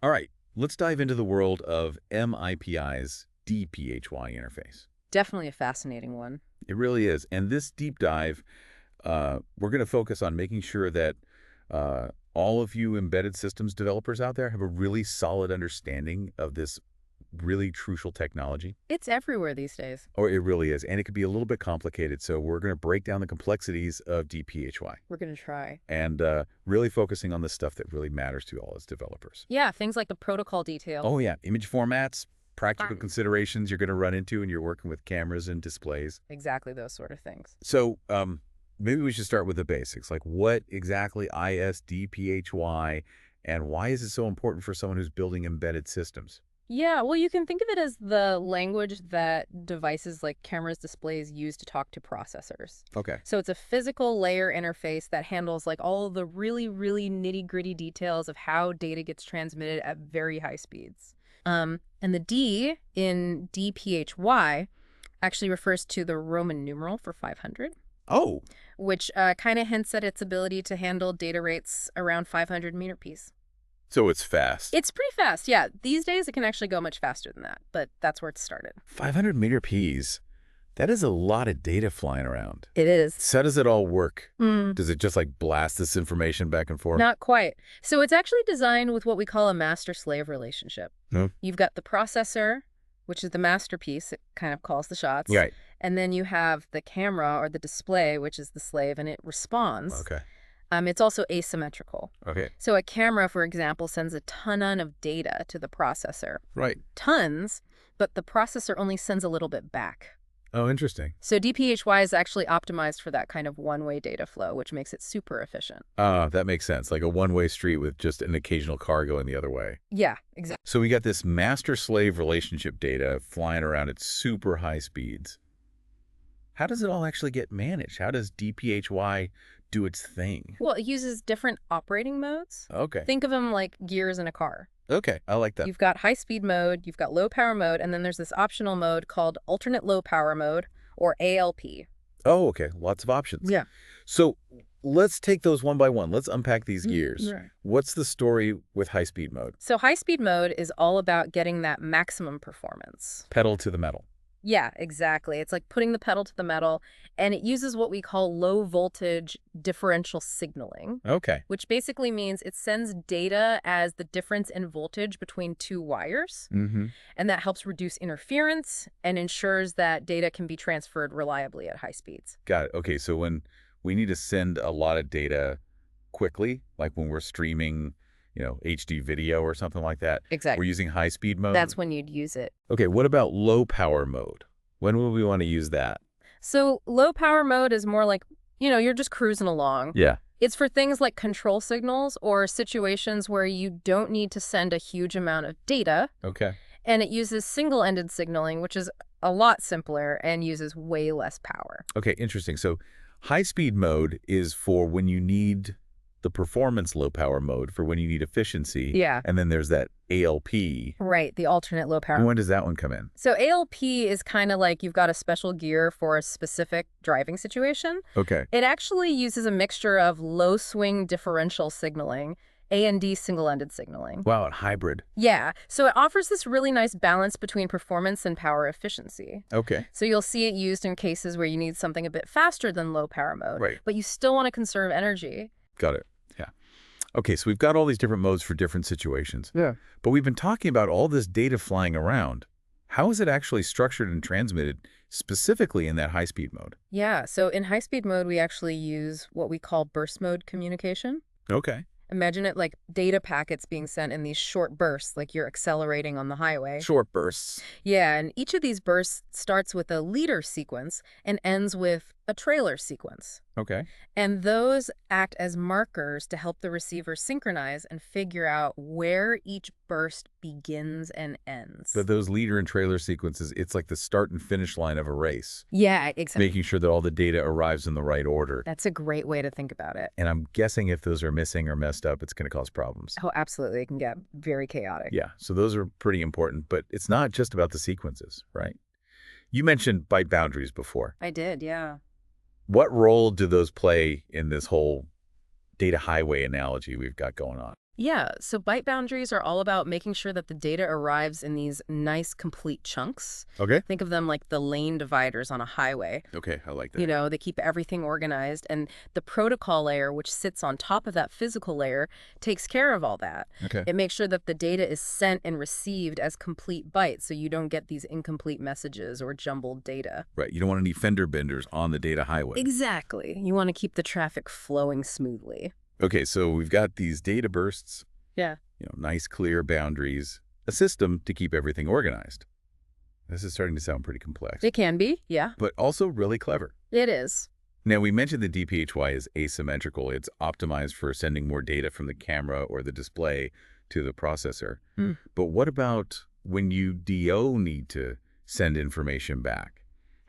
All right, let's dive into the world of MIPI's D-PHY interface. Definitely a fascinating one. It really is. And this deep dive, we're going to focus on making sure that all of you embedded systems developers out there have a really solid understanding of this really crucial technology. It's everywhere these days. Or it really is. And it can be a little bit complicated. So we're going to break down the complexities of D-PHY We're going to try. and really focusing on the stuff that really matters to all as developers. Yeah, things like the protocol detail. Oh, yeah. Image formats, practical considerations you're going to run into when you're working with cameras and displays. Exactly those sort of things. So maybe we should start with the basics. Like what exactly is D-PHY and why is it so important for someone who's building embedded systems? Yeah, well, you can think of it as the language that devices like cameras, displays use to talk to processors. Okay. So it's a physical layer interface that handles like all the really, really nitty-gritty details of how data gets transmitted at very high speeds. And the D in D-PHY actually refers to the Roman numeral for 500. Oh. Which kind of hints at its ability to handle data rates around 500 meter-piece. So it's fast. It's pretty fast, yeah. These days, it can actually go much faster than that, but that's where it started. 500 meter Ps. That is a lot of data flying around. It is. So how does it all work? Does it just like blast this information back and forth? Not quite. So it's actually designed with what we call a master-slave relationship. You've got the processor, which is the masterpiece. It kind of calls the shots. Right. And then you have the camera or the display, which is the slave, and it responds. Okay. It's also asymmetrical. Okay. So a camera, for example, sends a ton of data to the processor. Right. Tons, but the processor only sends a little bit back. Oh, interesting. So D-PHY is actually optimized for that kind of one-way data flow, which makes it super efficient. That makes sense. Like a one-way street with just an occasional car going the other way. Yeah, exactly. So we got this master-slave relationship data flying around at super high speeds. How does it all actually get managed? How does D-PHY do its thing? Well, it uses different operating modes. Okay. Think of them like gears in a car. Okay, I like that. You've got high-speed mode, you've got low-power mode, and then there's this optional mode called alternate low-power mode, or ALP. Oh, okay. Lots of options. Yeah. So let's take those one by one. Let's unpack these gears. Right. What's the story with high-speed mode? So high-speed mode is all about getting that maximum performance. Pedal to the metal. Yeah, exactly. It's like putting the pedal to the metal, and it uses what we call low voltage differential signaling. Okay. Which basically means it sends data as the difference in voltage between two wires. And that helps reduce interference and ensures that data can be transferred reliably at high speeds. Got it. Okay, so when we need to send a lot of data quickly, like when we're streaming, HD video or something like that. Exactly. We're using high-speed mode? That's when you'd use it. Okay, what about low-power mode? When would we want to use that? So low-power mode is more like, you're just cruising along. Yeah. It's for things like control signals or situations where you don't need to send a huge amount of data. Okay. And it uses single-ended signaling, which is a lot simpler and uses way less power. Okay, interesting. So high-speed mode is for when you need the performance low-power mode for when you need efficiency. Yeah. And then there's that ALP. Right, the alternate low-power. And when does that one come in? So ALP is kind of like you've got a special gear for a specific driving situation. Okay. It actually uses a mixture of low-swing differential signaling, A&D single-ended signaling. Wow, a hybrid. Yeah, so it offers this really nice balance between performance and power efficiency. Okay. So you'll see it used in cases where you need something a bit faster than low-power mode. Right. But you still want to conserve energy. Got it. Yeah. Okay, so we've got all these different modes for different situations. Yeah. But we've been talking about all this data flying around. How is it actually structured and transmitted specifically in that high-speed mode? Yeah, so in high-speed mode, we actually use what we call burst mode communication. Okay. Imagine it like data packets being sent in these short bursts, like you're accelerating on the highway. Short bursts. Yeah, and each of these bursts starts with a leader sequence and ends with a trailer sequence. Okay. And those act as markers to help the receiver synchronize and figure out where each burst begins and ends. But those leader and trailer sequences, it's like the start and finish line of a race. Yeah, exactly. Making sure that all the data arrives in the right order. That's a great way to think about it. And I'm guessing if those are missing or messed up, it's going to cause problems. Oh, absolutely. It can get very chaotic. Yeah, so those are pretty important, but it's not just about the sequences, right? You mentioned byte boundaries before. I did, yeah. What role do those play in this whole data highway analogy we've got going on? Yeah, so byte boundaries are all about making sure that the data arrives in these nice, complete chunks. Okay. Think of them like the lane dividers on a highway. Okay, I like You that. know, they keep everything organized, and the protocol layer, which sits on top of that physical layer, takes care of all that. Okay. It makes sure that the data is sent and received as complete bytes, so you don't get these incomplete messages or jumbled data. Right. You don't want any fender benders on the data highway. Exactly. You want to keep the traffic flowing smoothly. Okay, so we've got these data bursts, Yeah. nice clear boundaries, a system to keep everything organized. This is starting to sound pretty complex, It can be, yeah. but also really clever. It is. Now, we mentioned the D-PHY is asymmetrical. It's optimized for sending more data from the camera or the display to the processor. Mm. But what about when you DO need to send information back?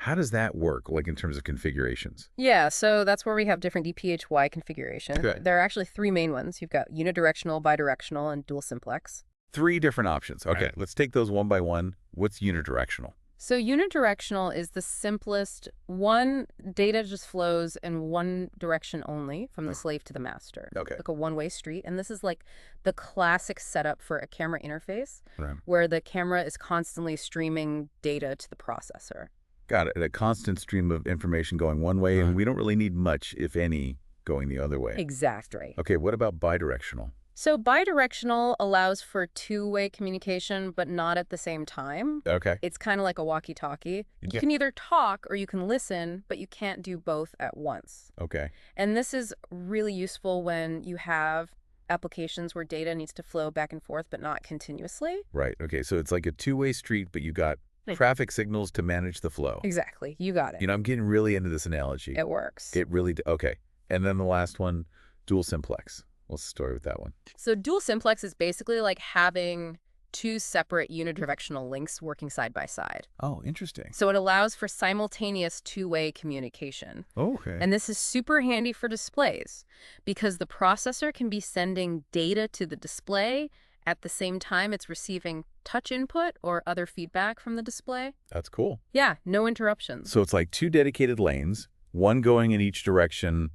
How does that work, like in terms of configurations? Yeah, so that's where we have different D-PHY configurations. Okay. There are actually three main ones. You've got unidirectional, bidirectional, and dual simplex. 3 different options. Okay, Right. let's take those one by one. What's unidirectional? So unidirectional is the simplest. One, data just flows in one direction only from the slave to the master. Okay. Like a one-way street. And this is like the classic setup for a camera interface Right. where the camera is constantly streaming data to the processor. Got it. A constant stream of information going one way, and Right. we don't really need much, if any, going the other way. Exactly. Okay, what about bidirectional? So bidirectional allows for two-way communication, but not at the same time. Okay. It's kind of like a walkie-talkie. You Yeah. can either talk or you can listen, but you can't do both at once. Okay. And this is really useful when you have applications where data needs to flow back and forth, but not continuously. Right. Okay, so it's like a two-way street, but you got Right. traffic signals to manage the flow. Exactly. You got it. I'm getting really into this analogy. It works. It really, okay. And then the last one, dual simplex. What's the story with that one? So dual simplex is basically like having two separate unidirectional links working side by side. Oh, interesting. So it allows for simultaneous two-way communication. Okay. And this is super handy for displays because the processor can be sending data to the display at the same time it's receiving touch input or other feedback from the display. That's cool. Yeah, no interruptions. So it's like 2 dedicated lanes, one going in each direction,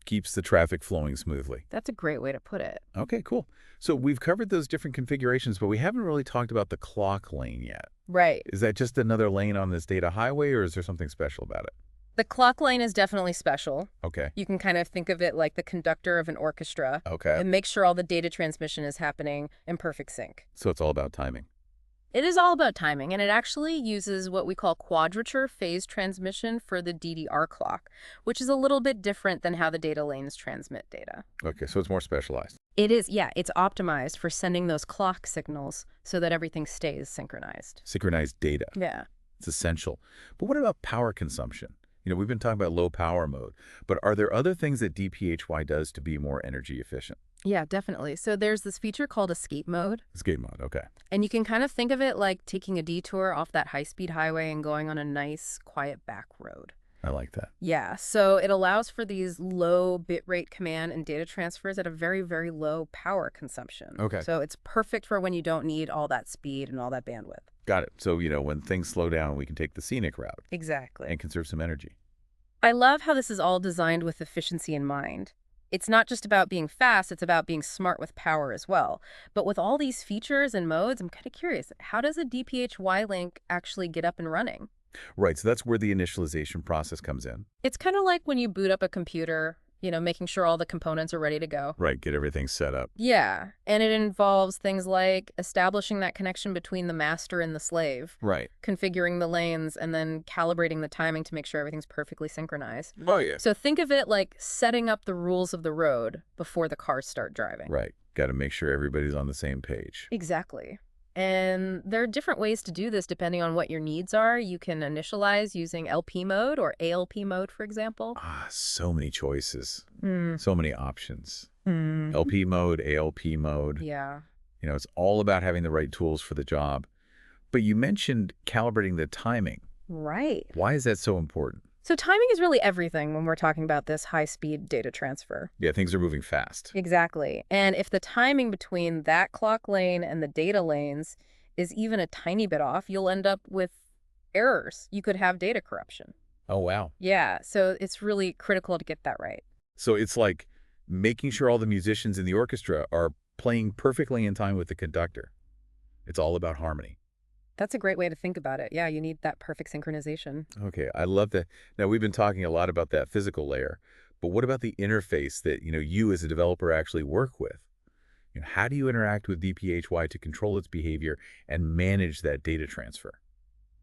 keeps the traffic flowing smoothly. That's a great way to put it. Okay, cool. So we've covered those different configurations, but we haven't really talked about the clock lane yet. Right. Is that just another lane on this data highway, or is there something special about it? The clock lane is definitely special. Okay. You can kind of think of it like the conductor of an orchestra. Okay. And make sure all the data transmission is happening in perfect sync. So it's all about timing. It is all about timing, and it actually uses what we call quadrature phase transmission for the DDR clock, which is a little bit different than how the data lanes transmit data. Okay, so it's more specialized. It is, yeah, it's optimized for sending those clock signals so that everything stays synchronized. Synchronized data. Yeah. It's essential. But what about power consumption? We've been talking about low power mode, but are there other things that D-PHY does to be more energy efficient? Yeah, definitely. So there's this feature called escape mode, Escape mode, okay. and you can kind of think of it like taking a detour off that high-speed highway and going on a nice, quiet back road. I like that. Yeah, so it allows for these low bitrate command and data transfers at a very, very low power consumption. Okay. So it's perfect for when you don't need all that speed and all that bandwidth. Got it. So, when things slow down, we can take the scenic route Exactly. and conserve some energy. I love how this is all designed with efficiency in mind. It's not just about being fast, it's about being smart with power as well. But with all these features and modes, I'm kind of curious, how does a D-PHY link actually get up and running? Right, so that's where the initialization process comes in. It's kind of like when you boot up a computer, making sure all the components are ready to go. Right, get everything set up. Yeah, and it involves things like establishing that connection between the master and the slave, Right. configuring the lanes, and then calibrating the timing to make sure everything's perfectly synchronized. Oh, yeah. So think of it like setting up the rules of the road before the cars start driving. Right, got to make sure everybody's on the same page. Exactly. And there are different ways to do this depending on what your needs are. You can initialize using LP mode or ALP mode, for example. So many choices, Mm. so many options. Mm. LP mode, ALP mode. Yeah. It's all about having the right tools for the job. But you mentioned calibrating the timing. Right. Why is that so important? So timing is really everything when we're talking about this high-speed data transfer. Yeah, things are moving fast. Exactly. And if the timing between that clock lane and the data lanes is even a tiny bit off, you'll end up with errors. You could have data corruption. Oh, wow. Yeah, so it's really critical to get that right. So it's like making sure all the musicians in the orchestra are playing perfectly in time with the conductor. It's all about harmony. That's a great way to think about it. Yeah, you need that perfect synchronization. Okay, I love that. Now, we've been talking a lot about that physical layer, but what about the interface that, you as a developer actually work with? How do you interact with D-PHY to control its behavior and manage that data transfer?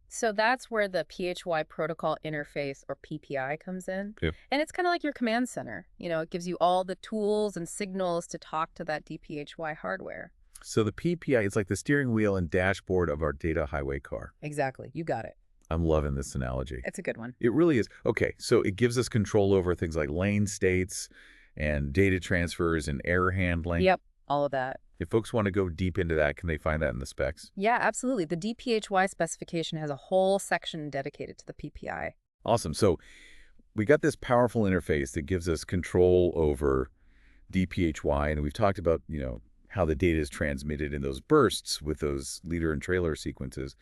So that's where the PHY protocol interface, or PPI, comes in. Yep. And it's kind of like your command center. It gives you all the tools and signals to talk to that D-PHY hardware. So the PPI is like the steering wheel and dashboard of our data highway car. Exactly. You got it. I'm loving this analogy. It's a good one. It really is. Okay, so it gives us control over things like lane states and data transfers and error handling. Yep. All of that. If folks want to go deep into that, can they find that in the specs? Yeah, absolutely. The D-PHY specification has a whole section dedicated to the PPI. Awesome. So we got this powerful interface that gives us control over D-PHY, and we've talked about, how the data is transmitted in those bursts with those leader and trailer sequences.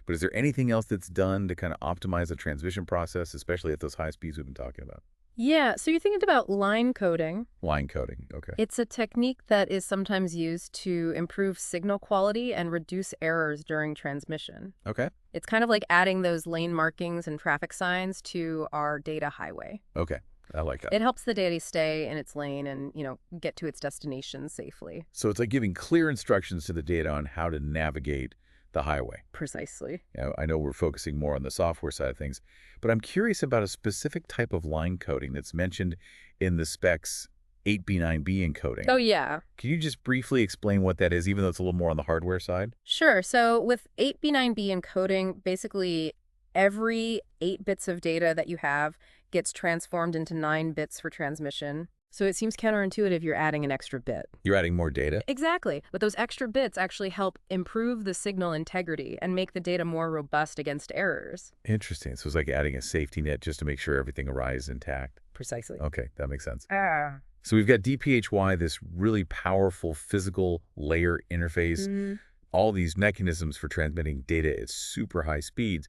But is there anything else that's done to kind of optimize the transmission process, especially at those high speeds we've been talking about? Yeah, so you're thinking about line coding. Line coding, okay. It's a technique that is sometimes used to improve signal quality and reduce errors during transmission. Okay. It's kind of like adding those lane markings and traffic signs to our data highway. Okay. I like that. It helps the data stay in its lane and, get to its destination safely. So it's like giving clear instructions to the data on how to navigate the highway. Precisely. I know we're focusing more on the software side of things, but I'm curious about a specific type of line coding that's mentioned in the specs 8B9B encoding. Oh, yeah. Can you just briefly explain what that is, even though it's a little more on the hardware side? Sure. So with 8B9B encoding, basically every 8 bits of data that you have gets transformed into 9 bits for transmission. So it seems counterintuitive you're adding an extra bit. You're adding more data? Exactly. But those extra bits actually help improve the signal integrity and make the data more robust against errors. Interesting. So it's like adding a safety net just to make sure everything arrives intact. Precisely. Okay, that makes sense. Ah. So we've got D-PHY, this really powerful physical layer interface, all these mechanisms for transmitting data at super high speeds.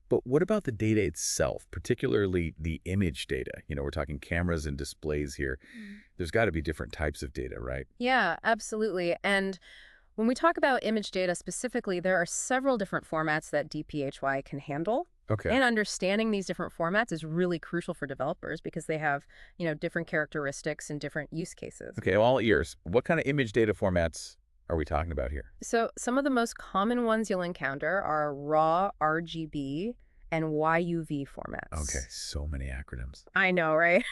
But what about the data itself, particularly the image data? We're talking cameras and displays here. There's got to be different types of data, right? Yeah, absolutely. And when we talk about image data specifically, there are several different formats that D-PHY can handle. Okay. And understanding these different formats is really crucial for developers because they have, different characteristics and different use cases. Okay, all ears. What kind of image data formats are we talking about here? So some of the most common ones you'll encounter are raw, RGB, and YUV formats. Okay, so many acronyms. I know, right?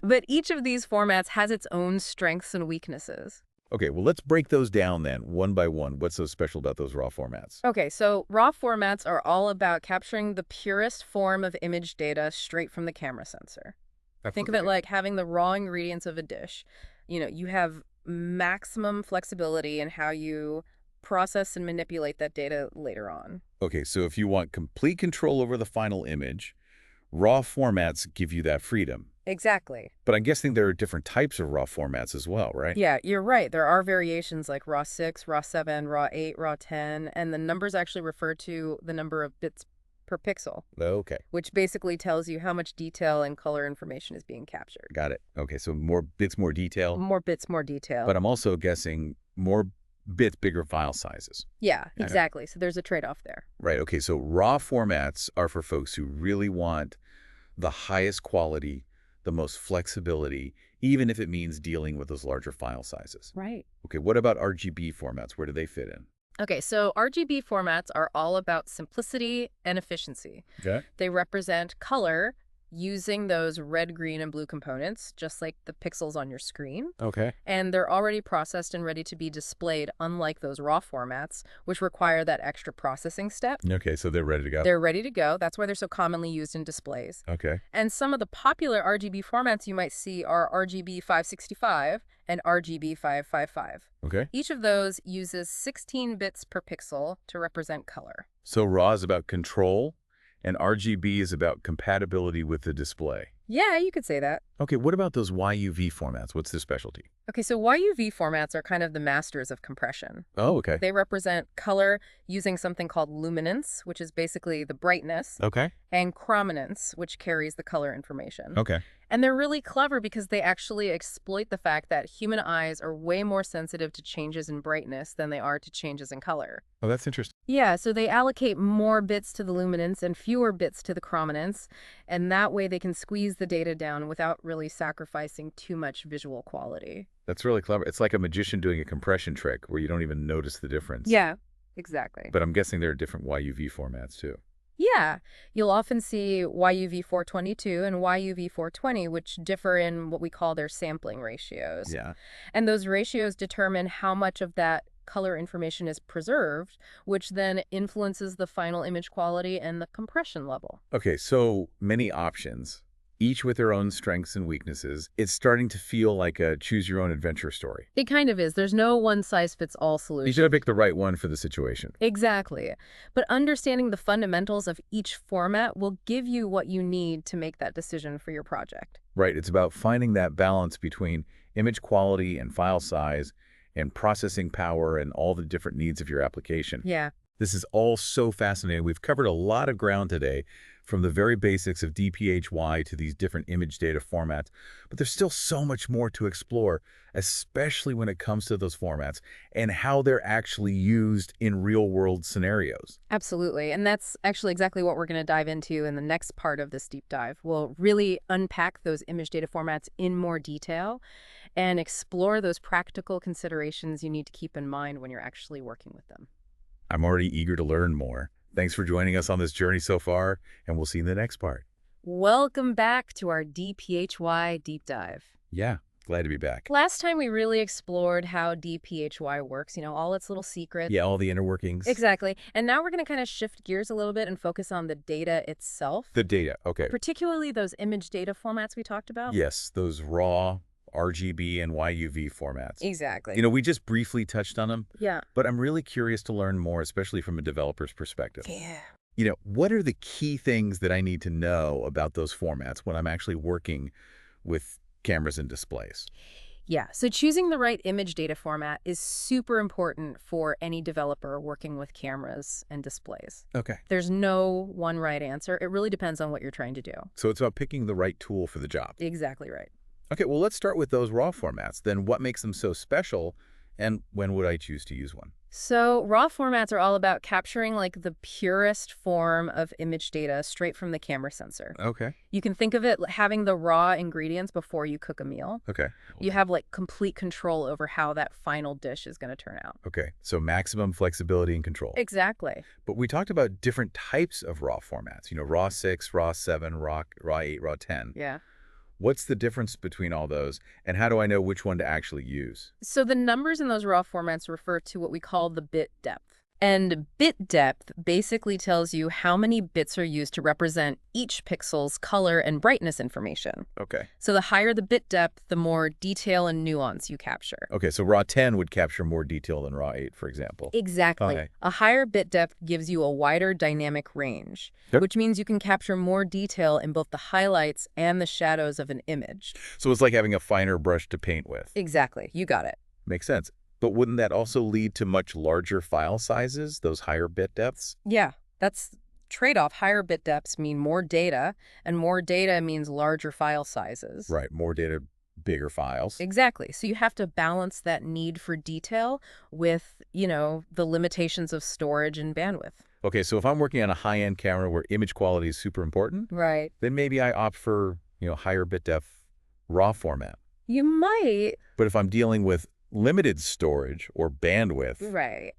But each of these formats has its own strengths and weaknesses. Okay, well, let's break those down then, one by one. What's so special about those raw formats? Okay, so raw formats are all about capturing the purest form of image data straight from the camera sensor. Think of it like having the raw ingredients of a dish. You have maximum flexibility in how you process and manipulate that data later on. Okay, so if you want complete control over the final image, raw formats give you that freedom. Exactly. But I'm guessing there are different types of raw formats as well, right? Yeah, you're right. There are variations like RAW 6, RAW 7, RAW 8, RAW 10, and the numbers actually refer to the number of bits per pixel. Okay. Which basically tells you how much detail and color information is being captured. Got it. Okay, so more bits, more detail. More bits, more detail. But I'm also guessing more bits, bigger file sizes. Yeah, exactly. So there's a trade-off there. Right. Okay, so raw formats are for folks who really want the highest quality, the most flexibility, even if it means dealing with those larger file sizes. Right. Okay, what about RGB formats? Where do they fit in? Okay, so RGB formats are all about simplicity and efficiency. Okay. They represent color using those red, green, and blue components, just like the pixels on your screen. Okay. And they're already processed and ready to be displayed, unlike those raw formats, which require that extra processing step. Okay, so they're ready to go. They're ready to go. That's why they're so commonly used in displays. Okay. And some of the popular RGB formats you might see are RGB 565 and RGB 555. Okay. Each of those uses 16 bits per pixel to represent color. So raw is about control, and RGB is about compatibility with the display. Yeah, you could say that. Okay, what about those YUV formats? What's their specialty? Okay, so YUV formats are kind of the masters of compression. Oh, okay. They represent color using something called luminance, which is basically the brightness, Okay. and chrominance, which carries the color information. Okay. And they're really clever because they actually exploit the fact that human eyes are way more sensitive to changes in brightness than they are to changes in color. Oh, that's interesting. Yeah, so they allocate more bits to the luminance and fewer bits to the chrominance, and that way they can squeeze the data down without really sacrificing too much visual quality. That's really clever. It's like a magician doing a compression trick where you don't even notice the difference. Yeah, exactly. But I'm guessing there are different YUV formats too. Yeah, you'll often see YUV 422 and YUV 420, which differ in what we call their sampling ratios. Yeah. And those ratios determine how much of that color information is preserved, which then influences the final image quality and the compression level. Okay, so many options, each with their own strengths and weaknesses. It's starting to feel like a choose-your-own-adventure story. It kind of is. There's no one-size-fits-all You solution. gotta pick the right one for the situation. Exactly. But understanding the fundamentals of each format will give you what you need to make that decision for your project. Right, it's about finding that balance between image quality and file size and processing power and all the different needs of your application. Yeah. This is all so fascinating. We've covered a lot of ground today, from the very basics of D-PHY to these different image data formats. But there's still so much more to explore, especially when it comes to those formats and how they're actually used in real-world scenarios. Absolutely. And that's actually exactly what we're going to dive into in the next part of this deep dive. We'll really unpack those image data formats in more detail and explore those practical considerations you need to keep in mind when you're actually working with them. I'm already eager to learn more. Thanks for joining us on this journey so far, and we'll see you in the next part. Welcome back to our D-PHY deep dive. Yeah, glad to be back. Last time we really explored how D-PHY works, all its little secrets. Yeah, all the inner workings. Exactly. And now we're going to kind of shift gears a little bit and focus on the data itself. The data, okay. Particularly those image data formats we talked about. Yes, those raw, RGB, and YUV formats. Exactly. We just briefly touched on them, Yeah. but I'm really curious to learn more, especially from a developer's perspective. Yeah. What are the key things that I need to know about those formats when I'm actually working with cameras and displays? Yeah, so choosing the right image data format is super important for any developer working with cameras and displays. Okay. There's no one right answer. It really depends on what you're trying to do. So it's about picking the right tool for the job. Exactly right. Okay, well, let's start with those raw formats. Then what makes them so special, and when would I choose to use one? So raw formats are all about capturing like the purest form of image data straight from the camera sensor. Okay. You can think of it having the raw ingredients before you cook a meal. Okay. You have like complete control over how that final dish is going to turn out. Okay, so maximum flexibility and control. Exactly. But we talked about different types of raw formats, RAW 6, RAW 7, RAW 8, RAW 10. Yeah. What's the difference between all those, and how do I know which one to actually use? So the numbers in those raw formats refer to what we call the bit depth. And bit depth basically tells you how many bits are used to represent each pixel's color and brightness information. Okay. So the higher the bit depth, the more detail and nuance you capture. Okay, so RAW 10 would capture more detail than RAW 8, for example. Exactly. Okay. A higher bit depth gives you a wider dynamic range, Yep. which means you can capture more detail in both the highlights and the shadows of an image. So it's like having a finer brush to paint with. Exactly. You got it. Makes sense. But wouldn't that also lead to much larger file sizes, those higher bit depths? Yeah, that's trade-off. Higher bit depths mean more data, and more data means larger file sizes. Right, more data, bigger files. Exactly. So you have to balance that need for detail with, the limitations of storage and bandwidth. Okay, so if I'm working on a high-end camera where image quality is super important, Right. then maybe I opt for, higher bit depth RAW format. You might. But if I'm dealing with limited storage or bandwidth, Right.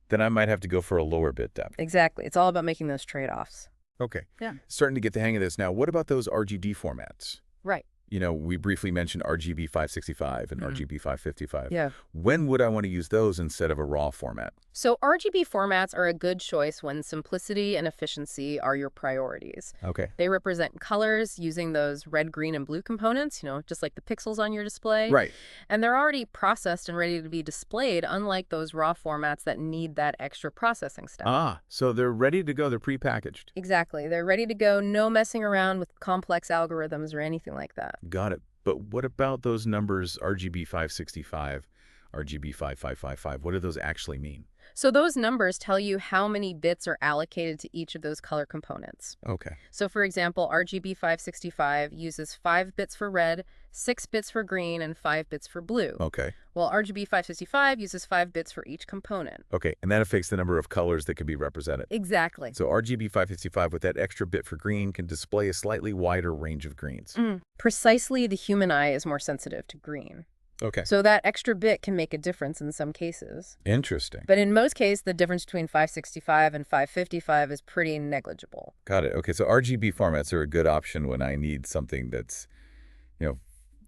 then I might have to go for a lower bit depth. Exactly. It's all about making those trade-offs. Okay. Yeah. Starting to get the hang of this now. What about those RGB formats? Right. We briefly mentioned RGB 565 and Mhm. RGB 555. Yeah. When would I want to use those instead of a RAW format? So RGB formats are a good choice when simplicity and efficiency are your priorities. Okay. They represent colors using those red, green, and blue components, just like the pixels on your display. Right. And they're already processed and ready to be displayed, unlike those raw formats that need that extra processing step. Ah, so they're ready to go. They're prepackaged. Exactly. They're ready to go, no messing around with complex algorithms or anything like that. Got it. But what about those numbers, RGB 565? RGB 5555? What do those actually mean? So those numbers tell you how many bits are allocated to each of those color components. Okay. So for example, RGB 565 uses 5 bits for red, 6 bits for green, and 5 bits for blue. Okay. While RGB 565 uses 5 bits for each component. Okay, and that affects the number of colors that can be represented. Exactly. So RGB 555 with that extra bit for green can display a slightly wider range of greens. Precisely, the human eye is more sensitive to green. Okay. So that extra bit can make a difference in some cases. Interesting. But in most cases, the difference between 565 and 555 is pretty negligible. Got it. Okay, so RGB formats are a good option when I need something that's,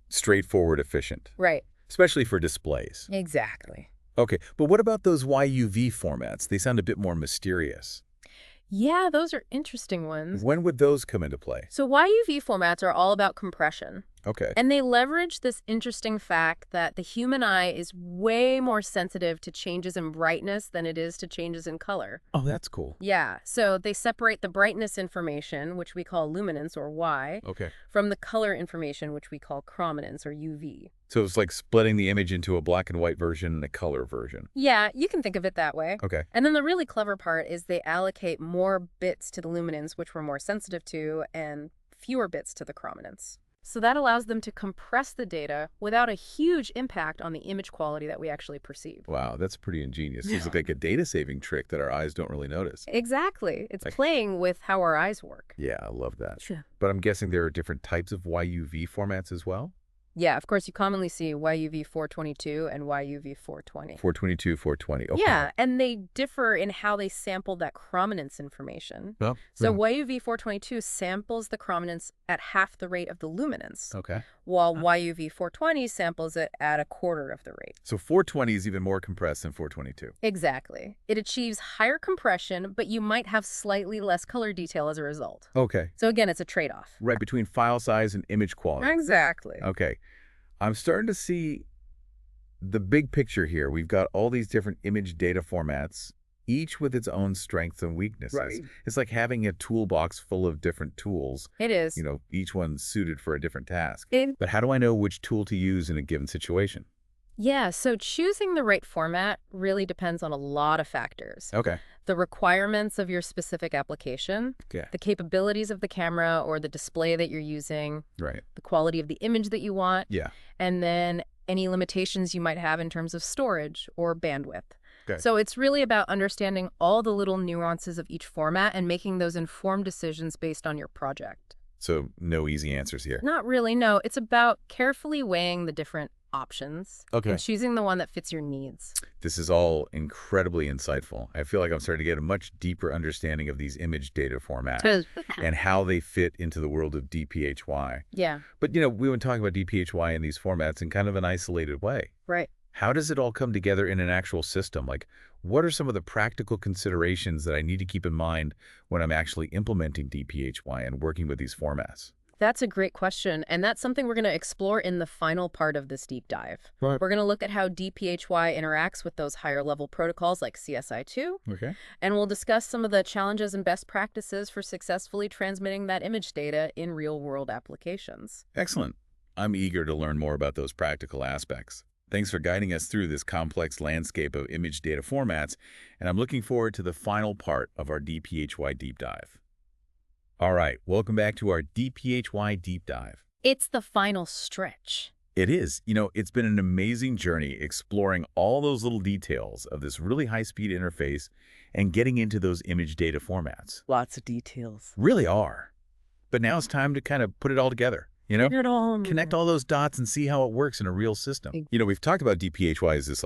straightforward, efficient. Right. Especially for displays. Exactly. Okay, but what about those YUV formats? They sound a bit more mysterious. Yeah, those are interesting ones. When would those come into play? So YUV formats are all about compression. Okay. And they leverage this interesting fact that the human eye is way more sensitive to changes in brightness than it is to changes in color. Oh, that's cool. Yeah, so they separate the brightness information, which we call luminance, or Y, Okay. from the color information, which we call chrominance, or UV. So it's like splitting the image into a black and white version and a color version. Yeah, you can think of it that way. Okay. And then the really clever part is they allocate more bits to the luminance, which we're more sensitive to, and fewer bits to the chrominance. So that allows them to compress the data without a huge impact on the image quality that we actually perceive. Wow, that's pretty ingenious. Seems like a data-saving trick that our eyes don't really notice. Exactly. It's playing with how our eyes work. Yeah, I love that. Sure. But I'm guessing there are different types of YUV formats as well? Yeah, of course, you commonly see YUV 422 and YUV 420. 422, 420. Okay. Yeah, and they differ in how they sample that chrominance information. Well, So YUV 422 samples the chrominance at half the rate of the luminance, okay. while YUV 420 samples it at a quarter of the rate. So 420 is even more compressed than 422. Exactly. It achieves higher compression, but you might have slightly less color detail as a result. Okay. So again, it's a trade-off. Right, between file size and image quality. Exactly. Okay. I'm starting to see the big picture here. We've got all these different image data formats, each with its own strengths and weaknesses. Right. It's like having a toolbox full of different tools, It is. each one suited for a different task. It- But how do I know which tool to use in a given situation? Yeah, so choosing the right format really depends on a lot of factors. Okay. The requirements of your specific application, Okay. the capabilities of the camera or the display that you're using, Right. the quality of the image that you want, Yeah. and then any limitations you might have in terms of storage or bandwidth. Okay. So it's really about understanding all the little nuances of each format and making those informed decisions based on your project. So no easy answers here. Not really, no. It's about carefully weighing the different options Okay. and choosing the one that fits your needs. This is all incredibly insightful. I feel like I'm starting to get a much deeper understanding of these image data formats and how they fit into the world of D-PHY. Yeah, But, we've been talking about D-PHY and these formats in kind of an isolated way. right. How does it all come together in an actual system? Like, what are some of the practical considerations that I need to keep in mind when I'm actually implementing D-PHY and working with these formats? That's a great question, and that's something we're going to explore in the final part of this deep dive. Right. We're going to look at how D-PHY interacts with those higher-level protocols like CSI2, Okay. and we'll discuss some of the challenges and best practices for successfully transmitting that image data in real-world applications. Excellent. I'm eager to learn more about those practical aspects. Thanks for guiding us through this complex landscape of image data formats, and I'm looking forward to the final part of our D-PHY deep dive. All right, welcome back to our D-PHY deep dive. It's the final stretch. It is. It's been an amazing journey exploring all those little details of this really high-speed interface and getting into those image data formats. Lots of details. Really are. But now it's time to kind of put it all together, Connect all those dots and see how it works in a real system. We've talked about D-PHY as this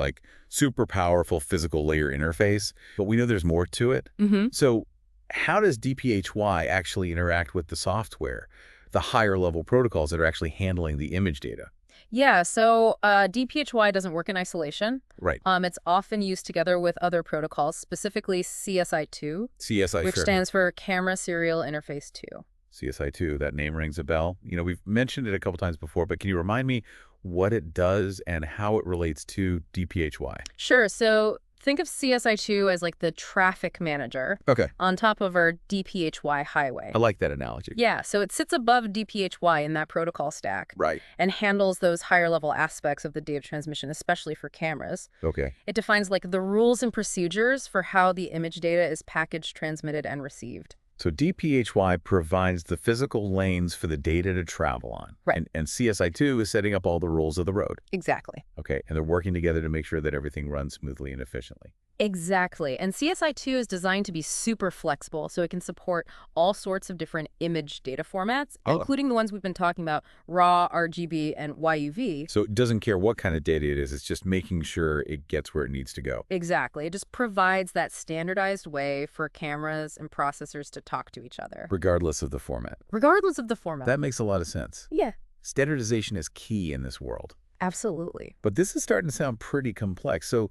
super powerful physical layer interface, but we know there's more to it. Mm-hmm. So how does D-PHY actually interact with the software, the higher level protocols that are actually handling the image data? Yeah, so D-PHY doesn't work in isolation. Right. It's often used together with other protocols, specifically CSI2, CSI, which sure. stands for Camera Serial Interface 2. CSI2, that name rings a bell. We've mentioned it a couple times before, but can you remind me what it does and how it relates to D-PHY? Sure, so Think of CSI2 as like the traffic manager Okay. on top of our D-PHY highway. I like that analogy. Yeah, so it sits above D-PHY in that protocol stack Right. and handles those higher level aspects of the data transmission, especially for cameras. Okay. It defines like the rules and procedures for how the image data is packaged, transmitted, and received. So D-PHY provides the physical lanes for the data to travel on. Right. And CSI2 is setting up all the rules of the road. Exactly. Okay. And they're working together to make sure that everything runs smoothly and efficiently. Exactly. And CSI2 is designed to be super flexible, so it can support all sorts of different image data formats, including the ones we've been talking about, RAW, RGB, and YUV. So it doesn't care what kind of data it is. It's just making sure it gets where it needs to go. Exactly. It just provides that standardized way for cameras and processors to talk to each other. Regardless of the format. Regardless of the format. That makes a lot of sense. Yeah, Standardization is key in this world. absolutely. But this is starting to sound pretty complex. So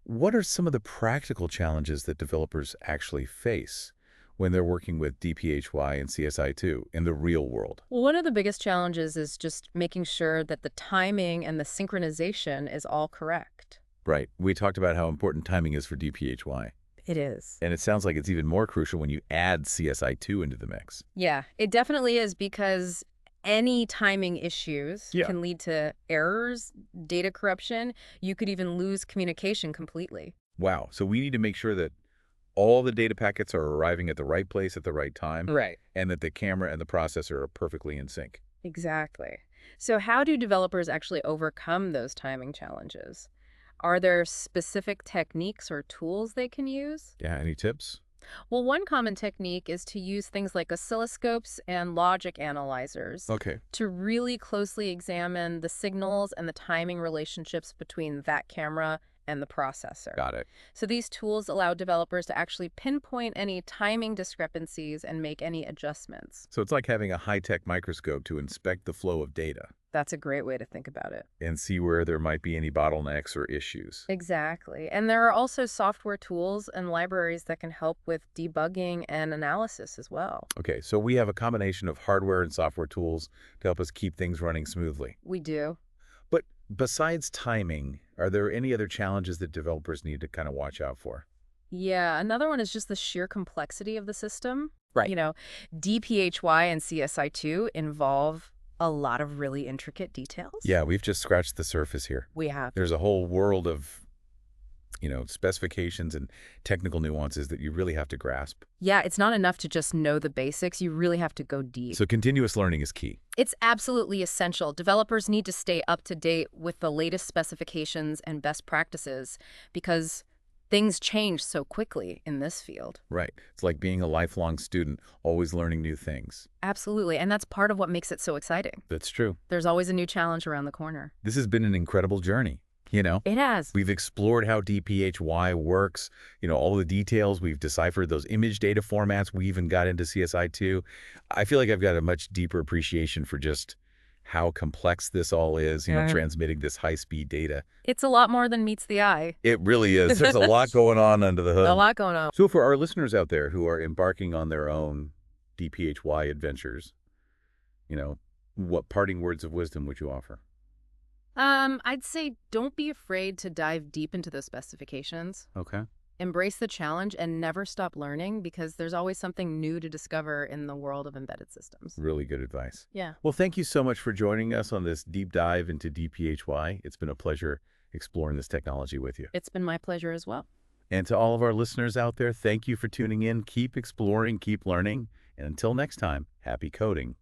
what are some of the practical challenges that developers actually face when they're working with D-PHY and CSI2 in the real world? Well, one of the biggest challenges is just making sure that the timing and the synchronization is all correct. Right. We talked about how important timing is for D-PHY. It is. And it sounds like it's even more crucial when you add CSI2 into the mix. Yeah, it definitely is, because any timing issues can lead to errors, data corruption. You could even lose communication completely. Wow. So we need to make sure that all the data packets are arriving at the right place at the right time. Right. And that the camera and the processor are perfectly in sync. Exactly. So how do developers actually overcome those timing challenges? Are there specific techniques or tools they can use? Yeah. Any tips? Well, one common technique is to use things like oscilloscopes and logic analyzers Okay. to really closely examine the signals and the timing relationships between that camera and the processor. Got it. So these tools allow developers to actually pinpoint any timing discrepancies and make any adjustments. So it's like having a high-tech microscope to inspect the flow of data That's a great way to think about it. and see where there might be any bottlenecks or issues. Exactly. And there are also software tools and libraries that can help with debugging and analysis as well. Okay, so we have a combination of hardware and software tools to help us keep things running smoothly. We do. But besides timing, are there any other challenges that developers need to kind of watch out for? Yeah, another one is just the sheer complexity of the system. Right. You know, D-PHY and CSI2 involve a lot of really intricate details. Yeah, we've just scratched the surface here. We have. There's a whole world of, specifications and technical nuances that you really have to grasp. Yeah, it's not enough to just know the basics. You really have to go deep. So continuous learning is key. It's absolutely essential. Developers need to stay up to date with the latest specifications and best practices because things change so quickly in this field. Right. It's like being a lifelong student, always learning new things. Absolutely. And that's part of what makes it so exciting. That's true. There's always a new challenge around the corner. This has been an incredible journey. It has. We've explored how D-PHY works, all the details. We've deciphered those image data formats. We even got into CSI2. I feel like I've got a much deeper appreciation for just how complex this all is, transmitting this high-speed data. It's a lot more than meets the eye. It really is. There's a lot going on under the hood. A lot going on. So for our listeners out there who are embarking on their own D-PHY adventures, what parting words of wisdom would you offer? I'd say don't be afraid to dive deep into those specifications. Okay. Embrace the challenge and never stop learning because there's always something new to discover in the world of embedded systems. Really good advice. Yeah. Well, thank you so much for joining us on this deep dive into D-PHY. It's been a pleasure exploring this technology with you. It's been my pleasure as well. And to all of our listeners out there, thank you for tuning in. Keep exploring, keep learning. And until next time, happy coding.